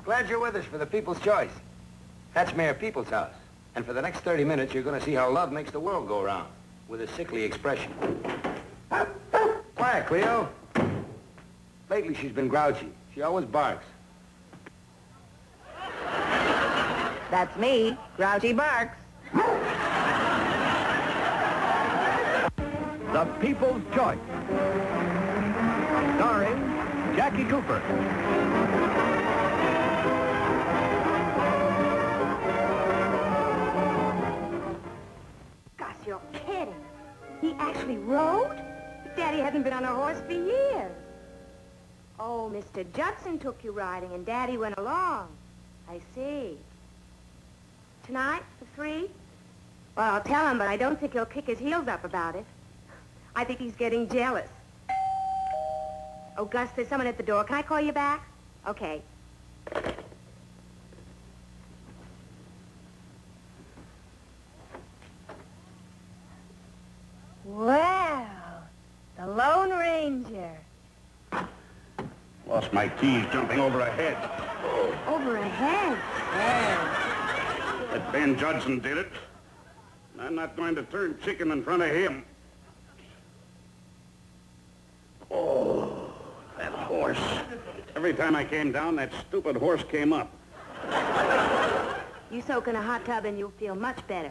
Glad you're with us for the People's Choice. That's Mayor People's house. And for the next 30 minutes, you're going to see how love makes the world go round, with a sickly expression. Quiet, Cleo. Lately, she's been grouchy. She always barks. That's me. Grouchy barks. The People's Choice. Starring Jackie Cooper. Gosh, you're kidding. He actually rode? Daddy hasn't been on a horse for years. Oh, Mr. Judson took you riding and Daddy went along. I see. Tonight, for 3? Well, I'll tell him, but I don't think he'll kick his heels up about it. I think he's getting jealous. Oh, Gus, there's someone at the door. Can I call you back? Okay. Well, the Lone Ranger. Lost my keys jumping over a hedge. Over a hedge? That Ben Judson did it. I'm not going to turn chicken in front of him. Oh, that horse. Every time I came down, that stupid horse came up. You soak in a hot tub and you'll feel much better.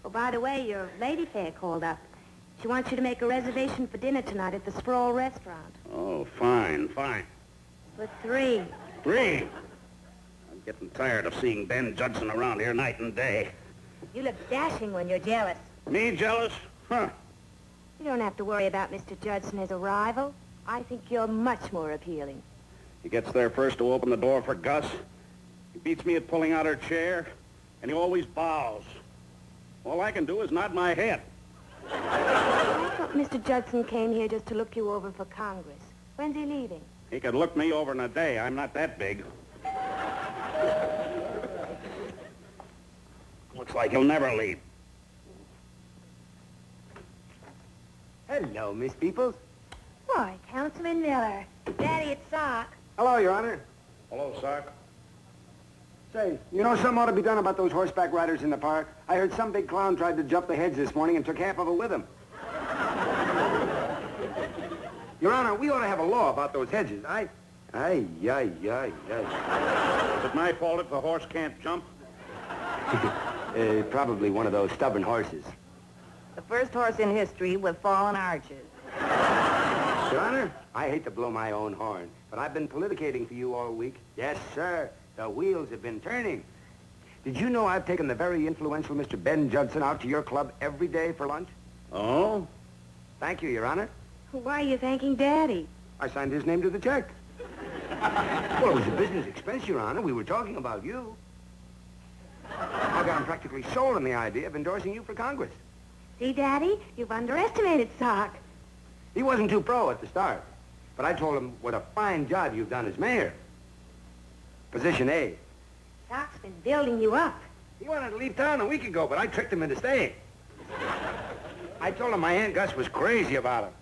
Oh, by the way, your lady fair called up. She wants you to make a reservation for dinner tonight at the Sproul restaurant. Oh, fine. For 3. 3? I'm getting tired of seeing Ben Judson around here night and day. You look dashing when you're jealous. Me jealous? Huh. You don't have to worry about Mr. Judson as a rival. I think you're much more appealing. He gets there first to open the door for Gus. He beats me at pulling out her chair, and he always bows. All I can do is nod my head. I thought Mr. Judson came here just to look you over for Congress. When's he leaving? He could look me over in a day. I'm not that big. Looks like he'll never leave. Hello, Miss Peoples. Why, Councilman Miller. Daddy, it's Sock. Hello, Your Honor. Hello, Sock. Say, you know something ought to be done about those horseback riders in the park? I heard some big clown tried to jump the hedge this morning and took half of it with him. Your Honor, we ought to have a law about those hedges. Is it my fault if the horse can't jump? Probably one of those stubborn horses. The first horse in history with fallen arches. Your Honor, I hate to blow my own horn, but I've been politicating for you all week. Yes, sir. The wheels have been turning. Did you know I've taken the very influential Mr. Ben Judson out to your club every day for lunch? Oh? Thank you, Your Honor. Why are you thanking Daddy? I signed his name to the check. Well, it was a business expense, Your Honor. We were talking about you. I got him practically sold on the idea of endorsing you for Congress. See, Daddy? You've underestimated Sock. He wasn't too pro at the start, but I told him what a fine job you've done as mayor. Position A. Sock's been building you up. He wanted to leave town a week ago, but I tricked him into staying. I told him my Aunt Gus was crazy about him.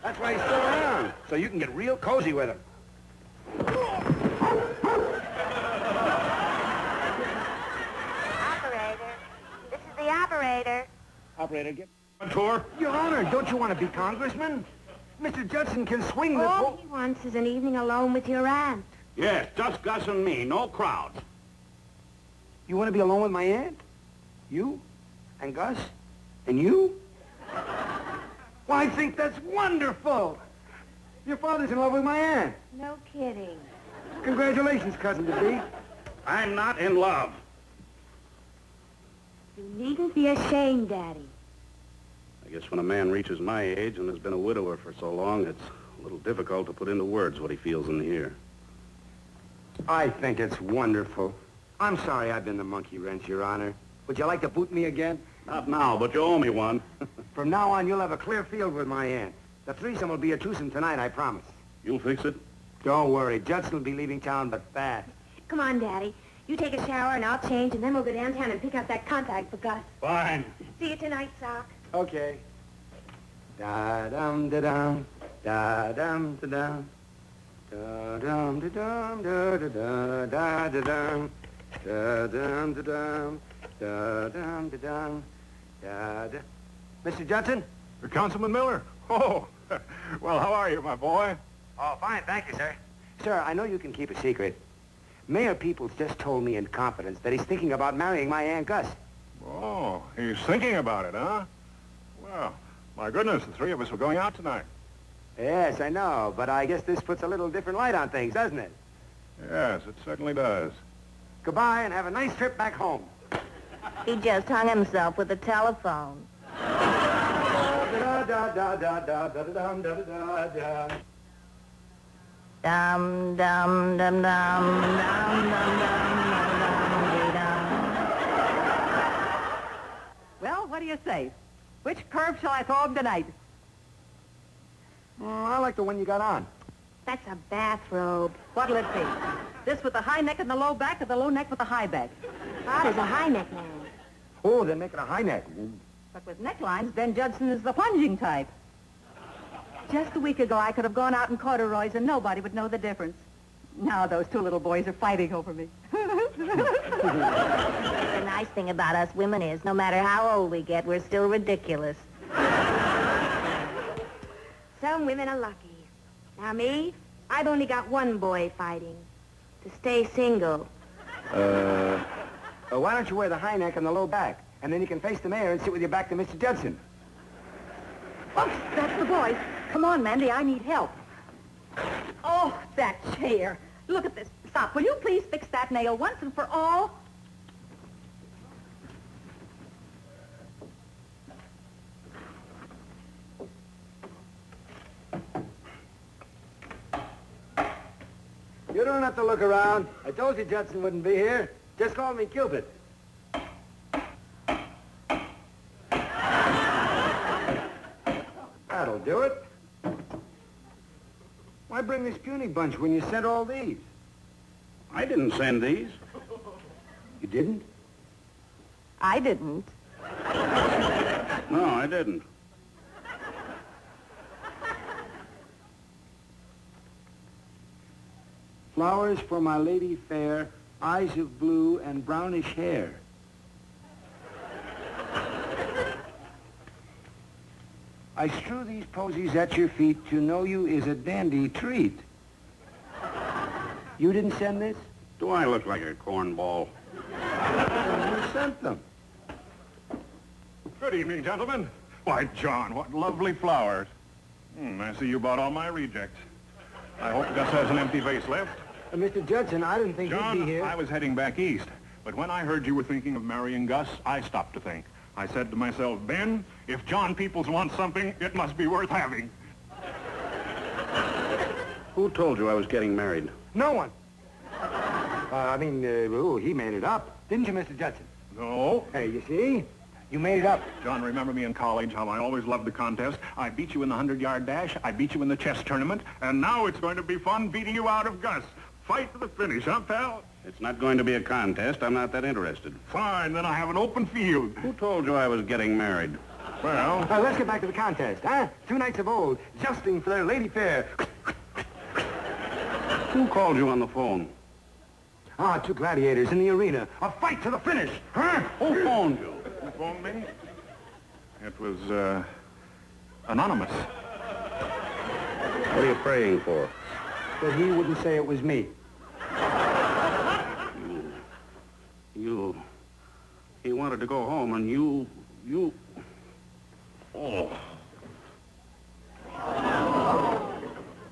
That's why he's still around, so you can get real cozy with him. Operator. This is the operator. Operator, get a tour. Your Honor, don't you want to be congressman? Mr. Judson can swing the... All he wants is an evening alone with your aunt. Yes, just Gus and me, no crowds. You want to be alone with my aunt? You? And Gus? And you? Well, I think that's wonderful. Your father's in love with my aunt. No kidding. Congratulations, cousin-to-be. I'm not in love. You needn't be ashamed, Daddy. I guess when a man reaches my age and has been a widower for so long, it's a little difficult to put into words what he feels in here. I think it's wonderful. I'm sorry I've been the monkey wrench, Your Honor. Would you like to boot me again? Not now, but you owe me one. From now on, you'll have a clear field with my aunt. The threesome will be a twosome tonight, I promise. You'll fix it? Don't worry. Judson will be leaving town, but fast. Come on, Daddy. You take a shower and I'll change, and then we'll go downtown and pick up that contact for Gus. Fine. See you tonight, Sock. Okay. Da-dum-da-dum, da-dum-da-dum. Da-dum, da-dum, da-da-da, da-da-dum. Da-dum, da-dum, da-dum, da-dum, da-da. Mr. Judson? Councilman Miller? Oh, well, how are you, my boy? Oh, fine, thank you, sir. Sir, I know you can keep a secret. Mayor Peoples just told me in confidence that he's thinking about marrying my Aunt Gus. Oh, he's thinking about it, huh? Well, my goodness, the three of us were going out tonight. Yes, I know, but I guess this puts a little different light on things, doesn't it? Yes, it certainly does. Goodbye, and have a nice trip back home. He just hung himself with the telephone. Dum dum dum dum dum dum dum dum dum. Well, what do you say? Which curve shall I throw him tonight? I like the one you got on. That's a bathrobe. What'll it be? This with the high neck and the low back, or the low neck with the high back? How does a high neck man? Oh, they're making a high neck. But with necklines, Ben Judson is the plunging type. Just a week ago, I could have gone out in corduroys and nobody would know the difference. Now those two little boys are fighting over me. The nice thing about us women is, no matter how old we get, we're still ridiculous. Some women are lucky. Now me, I've only got one boy fighting. To stay single. Why don't you wear the high neck and the low back? And then you can face the mayor and sit with your back to Mr. Judson. Oops, that's the boys. Come on, Mandy, I need help. Oh, that chair. Look at this. Stop. Will you please fix that nail once and for all? You don't have to look around. I told you Judson wouldn't be here. Just call me Cupid. That'll do it. Why bring this puny bunch when you sent all these? I didn't send these. You didn't? I didn't. No, I didn't. Flowers for my lady fair, eyes of blue and brownish hair. I strew these posies at your feet. To know you is a dandy treat. You didn't send this? Do I look like a cornball? Who sent them? Good evening, gentlemen. Why, John, what lovely flowers. I see you bought all my rejects. I hope Gus has an empty vase left. Mr. Judson, I didn't think John, you'd be here. I was heading back east, but when I heard you were thinking of marrying Gus, I stopped to think. I said to myself, Ben, if John Peoples wants something, it must be worth having. Who told you I was getting married? No one. He made it up. Didn't you, Mr. Judson? No. Hey, you see? You made it up. John, remember me in college, how I always loved the contest? I beat you in the 100-yard dash, I beat you in the chess tournament, and now it's going to be fun beating you out of Gus. Fight to the finish, huh, pal? It's not going to be a contest. I'm not that interested. Fine, then I have an open field. Who told you I was getting married? Well... Let's get back to the contest, huh? Two knights of old, jousting for their lady fair. Who called you on the phone? Two gladiators in the arena. A fight to the finish, huh? Who phoned you? Who phoned me? It was, anonymous. What are you praying for? That he wouldn't say it was me. He wanted to go home, and you... Oh.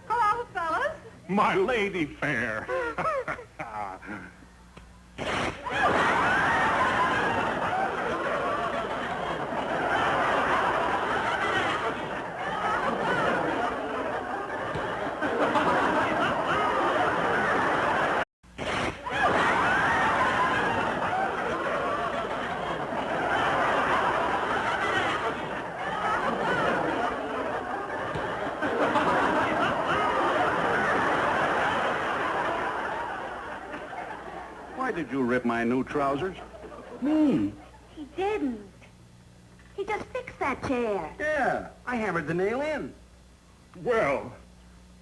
Hello, fellas. My lady fair. Why did you rip my new trousers? Me? He didn't. He just fixed that chair. Yeah, I hammered the nail in. Well,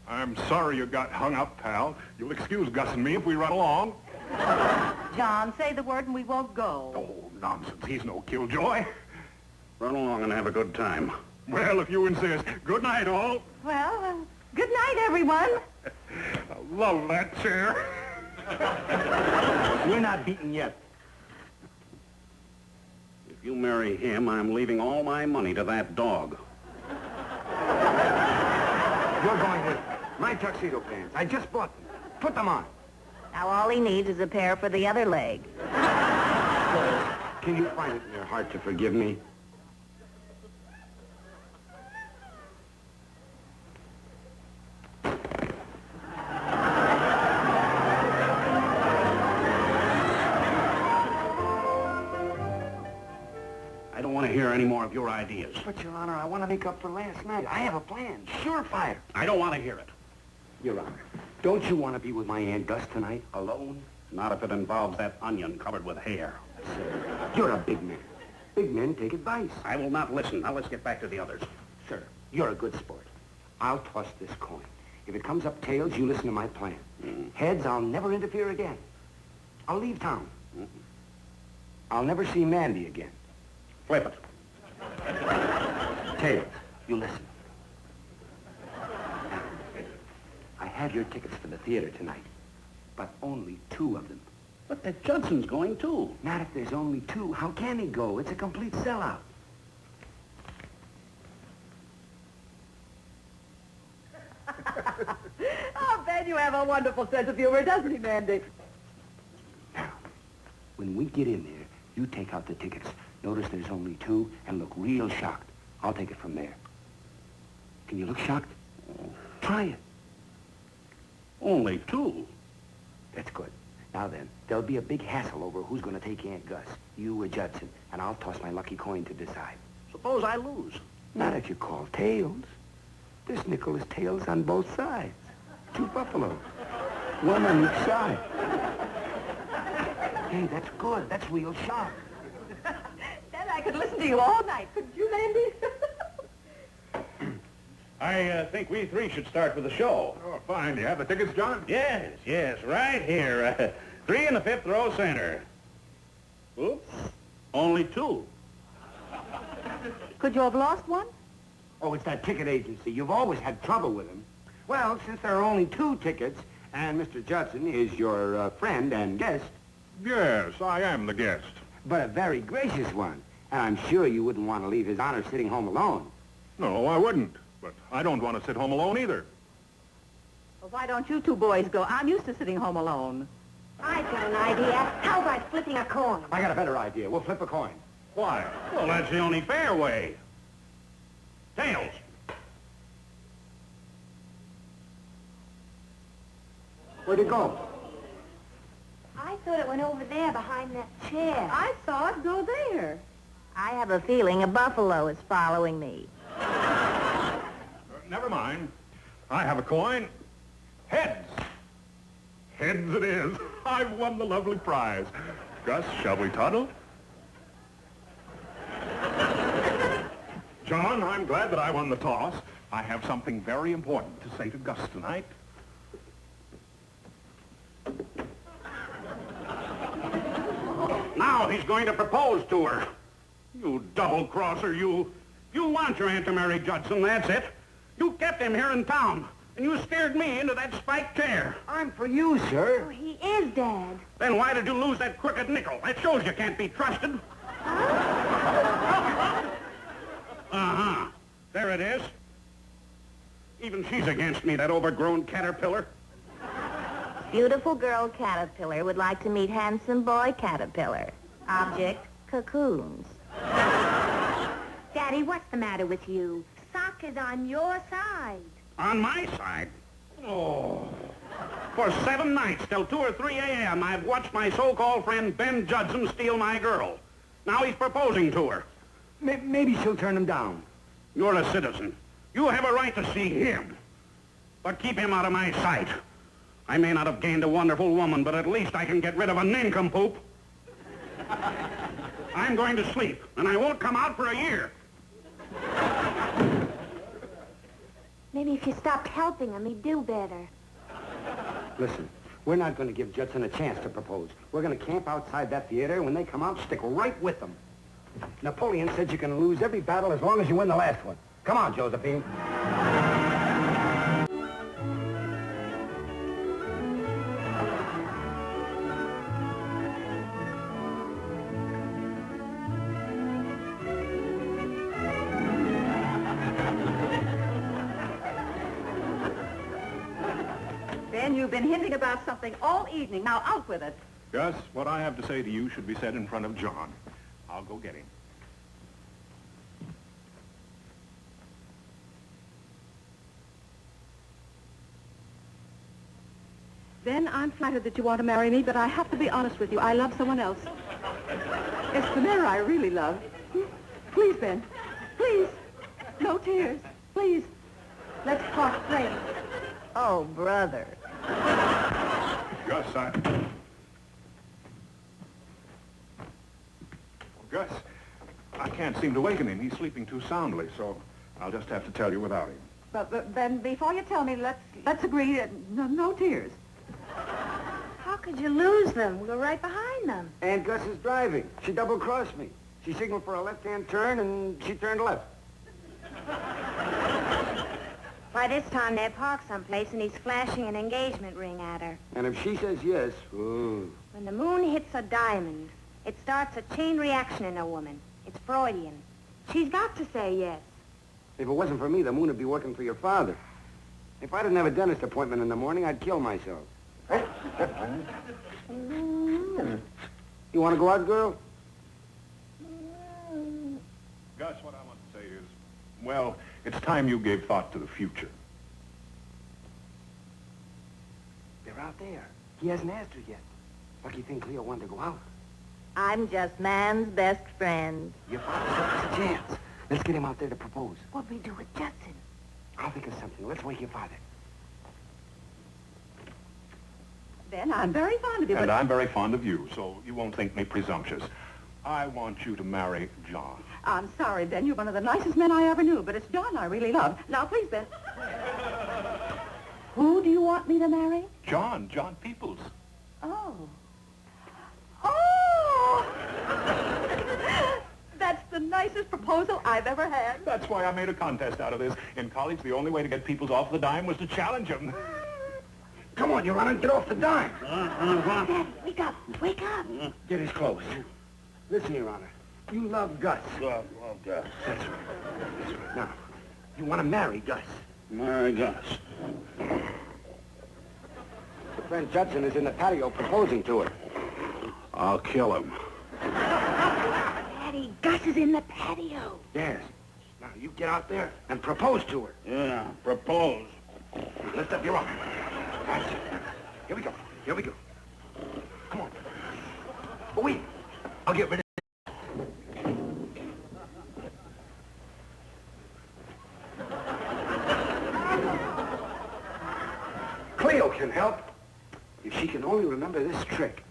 I'm sorry you got hung up, pal. You'll excuse Gus and me if we run along. John, say the word and we won't go. Oh, nonsense. He's no killjoy. Run along and have a good time. Well, if you insist. Good night, all. Well, good night, everyone. I love that chair. We're not beaten yet. If you marry him, I'm leaving all my money to that dog. You're going with my tuxedo pants. I just bought them. Put them on. Now all he needs is a pair for the other leg. Can you find it in your heart to forgive me? I don't want to hear any more of your ideas. But, Your Honor, I want to make up for last night. I have a plan. Surefire. I don't want to hear it. Your Honor, don't you want to be with my Aunt Gus tonight, alone? Not if it involves that onion covered with hair. Sir, you're a big man. Big men take advice. I will not listen. Now let's get back to the others. Sir, you're a good sport. I'll toss this coin. If it comes up tails, you listen to my plan. Heads, I'll never interfere again. I'll leave town. I'll never see Mandy again. Flip it. Tails, you listen. I have your tickets for the theater tonight, but only 2 of them. But that Judson's going too. Not if there's only 2. How can he go? It's a complete sellout. Oh, Ben, you have a wonderful sense of humor, doesn't he, Mandy? Now, when we get in there, you take out the tickets. Notice there's only 2 and look real shocked. I'll take it from there. Can you look shocked? Try it. Only 2? That's good. Now then, there'll be a big hassle over who's going to take Aunt Gus, you or Judson, and I'll toss my lucky coin to decide. Suppose I lose. Not if you call tails. This nickel is tails on both sides. 2 buffaloes. 1 on each side. Hey, that's good. That's real shock. Then I could listen to you all night, couldn't you, Mandy? I think we 3 should start with the show. Oh, fine. Do you have the tickets, John? Yes, right here. 3 in the 5th row center. Oops, only 2. Could you have lost one? Oh, it's that ticket agency. You've always had trouble with them. Well, since there are only 2 tickets, and Mr. Judson is your friend and guest, Yes, I am the guest. but a very gracious one, and I'm sure you wouldn't want to leave his honor sitting home alone. No, I wouldn't. But I don't want to sit home alone either. Well, why don't you 2 boys go? I'm used to sitting home alone. I've got an idea. How about flipping a coin? I got a better idea. We'll flip a coin. Why? Well, that's the only fair way. Tails. Where'd it go? I thought it went over there behind that chair. I saw it go there. I have a feeling a buffalo is following me. Never mind. I have a coin. Heads. Heads it is. I've won the lovely prize. Gus, shall we toddle? John, I'm glad that I won the toss. I have something very important to say to Gus tonight. Now he's going to propose to her. You double-crosser, you. You want your aunt to marry Judson, that's it. You kept him here in town, and you steered me into that spiked chair. I'm for you, sir. Oh, he is, Dad. Then why did you lose that crooked nickel? That shows you can't be trusted. Uh-huh. There it is. Even she's against me, that overgrown caterpillar. Beautiful girl caterpillar would like to meet handsome boy caterpillar. Object, cocoons. Daddy, what's the matter with you? Sock is on your side. On my side? Oh. For 7 nights till 2 or 3 a.m., I've watched my so-called friend Ben Judson steal my girl. Now he's proposing to her. Maybe she'll turn him down. You're a citizen. You have a right to see him. But keep him out of my sight. I may not have gained a wonderful woman, but at least I can get rid of a nincompoop. I'm going to sleep, and I won't come out for a year. Maybe if you stopped helping him, he'd do better. Listen, we're not going to give Judson a chance to propose. We're going to camp outside that theater, and when they come out, stick right with them. Napoleon said you can lose every battle as long as you win the last one. Come on, Josephine. Ben, you've been hinting about something all evening. Now, out with it. Gus, what I have to say to you should be said in front of John. I'll go get him. Ben, I'm flattered that you want to marry me, but I have to be honest with you. I love someone else. It's the mayor I really love. Please, Ben. Please. No tears. Please. Let's part friends. Oh, brother. Gus, Gus, I can't seem to waken him. He's sleeping too soundly, so I'll just have to tell you without him. But Ben, before you tell me, let's agree no tears. How could you lose them? We're right behind them. And Gus is driving. She double-crossed me. She signaled for a left-hand turn, and she turned left. By this time, they're parked someplace, and he's flashing an engagement ring at her. And if she says yes, ooh. When the moon hits a diamond, it starts a chain reaction in a woman. It's Freudian. She's got to say yes. If it wasn't for me, the moon would be working for your father. If I didn't have a dentist appointment in the morning, I'd kill myself. You want to go out, girl? Gus, what I want to say is, well, it's time you gave thought to the future. They're out there. He hasn't asked her yet. Lucky thing Cleo wanted to go out. I'm just man's best friend. Your father's got us a chance. Let's get him out there to propose. What'd we do with Judson? I'll think of something. Let's wake your father. Ben, I'm very fond of you, And but... I'm very fond of you, so you won't think me presumptuous. I want you to marry John. I'm sorry, Ben. You're one of the nicest men I ever knew, but it's John I really love. Now, please, Ben. Who do you want me to marry? John Peoples. Oh. Oh! That's the nicest proposal I've ever had. That's why I made a contest out of this. In college, the only way to get Peoples off the dime was to challenge him. Come on, Your Honor, get off the dime. Daddy, wake up. Wake up. Get his clothes. Listen, Your Honor. You love Gus. Love Gus. That's right. That's right. Now, you want to marry Gus. Marry Gus. Your friend Judson is in the patio proposing to her. I'll kill him. Daddy, Gus is in the patio. Yes. Now, you get out there and propose to her. Yeah, propose. Lift up your arm. That's it. Here we go. Here we go. Come on. Oh, wait. I'll get rid of Cleo can help. If she can only remember this trick.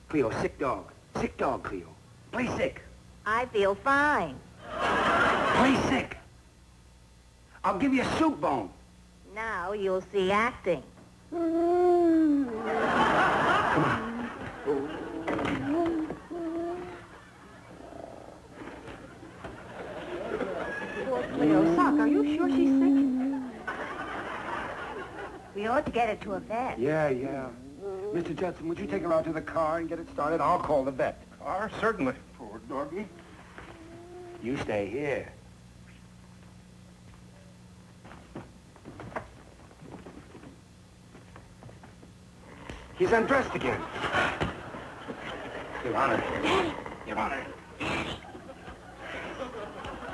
Cleo, sick dog. Sick dog, Cleo. Play sick. I feel fine. Play sick. I'll give you a soup bone. Now you'll see acting. Come on. Poor Cleo. Sock, are you sure she's sick? We ought to get her to a vet. Yeah. Mr. Judson, would you take her out to the car and get it started? I'll call the vet. Car? Certainly. Poor doggy. You stay here. He's undressed again. Your Honor. Your Honor.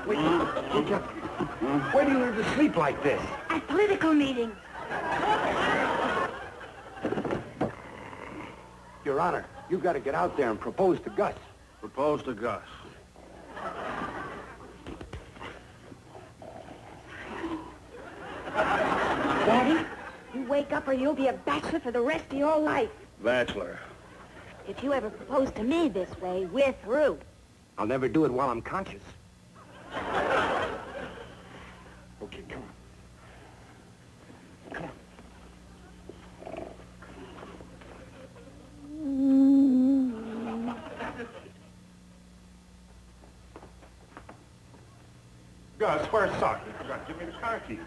Wait up. Why do you learn to sleep like this? At political meetings. Your Honor, you've got to get out there and propose to Gus. Propose to Gus. Daddy, you wake up or you'll be a bachelor for the rest of your life. Bachelor. If you ever propose to me this way, we're through. I'll never do it while I'm conscious. Gus, where's Sock? You forgot to give me the car keys.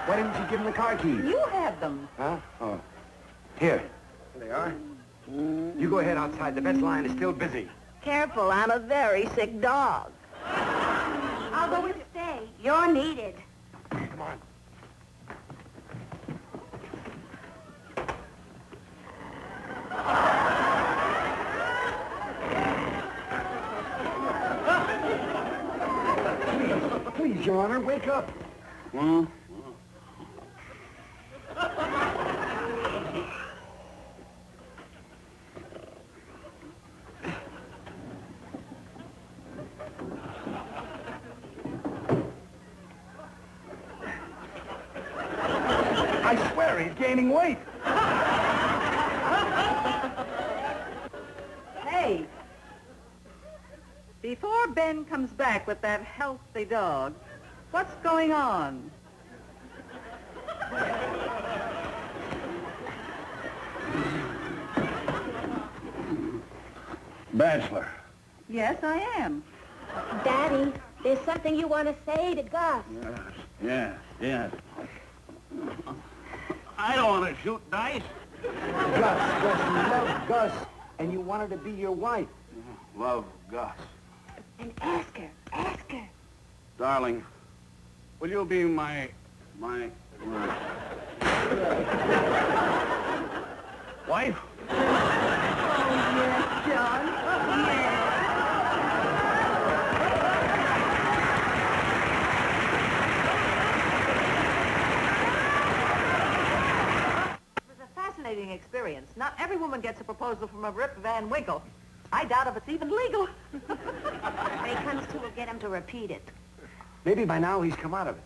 Why didn't you give him the car keys? You had them. Huh? Oh. Here. There they are. You go ahead outside. The vet's line is still busy. Careful, I'm a very sick dog. I'll go with stay. You're needed. Come on. Please, Your Honor, wake up. Hmm? I swear he's gaining weight. Hey, before Ben comes back with that healthy dog, what's going on? Bachelor. Yes, I am. Daddy, there's something you want to say to Gus. Yes. I don't want to shoot dice. Gus, you love Gus, and you want her to be your wife. Love Gus. And ask her. Darling, will you be my wife? Yes, John. Yes. Fascinating experience. Not every woman gets a proposal from a Rip Van Winkle. I doubt if it's even legal. When he comes to, we'll get him to repeat it. Maybe by now he's come out of it.